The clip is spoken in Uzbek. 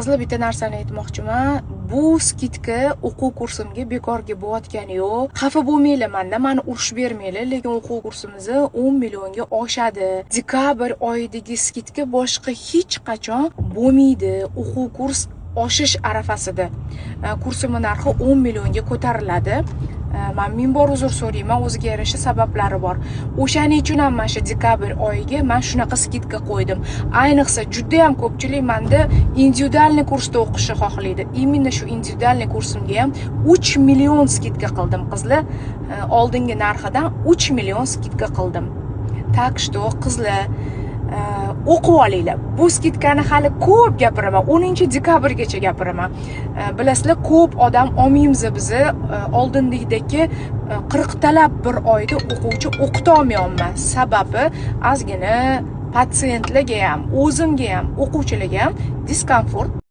Qizlar, bitta narsani aytmoqchiman. Bu skidka o'quv kursimga bekorga bo'layotgani yo'q. Xafa bo'lmanglar menda, mani urishib bermanglar, lekin o'quv kursimiz 10 millionga oshadi. Dekabr oyidagi skidka boshqa hech qachon bo'lmaydi. O'quv kurs oshish arafasida. Kursimning narxi 10 millionga ko'tariladi. Men ming bor uzr so'rayman, o'ziga yarasha sabablari bor. O'shaning uchun ham mana shu dekabr oyiga men shunaqa skidka qo'ydim. Ayniqsa juda ham ko'pchilik menda individualniy kursda o'qishni xohlaydi. Именно shu individualniy kursimga ham 3 million skidka qildim, qizlar. Oldingi narxidan 3 million skidka qildim. Tak что, qizlar, o'qib olinglar. Bu skidkani hali ko'p gapiraman. 10-dekabrgacha gapiraman. Bilasizlar, ko'p odam olmaymiz bizni. Oldindagidagi 40 talab bir oyda o'quvchi o'qita olmayapman. Sababi ozgina patsientlarga ham, o'zimga ham, o'quvchilarga ham diskomfort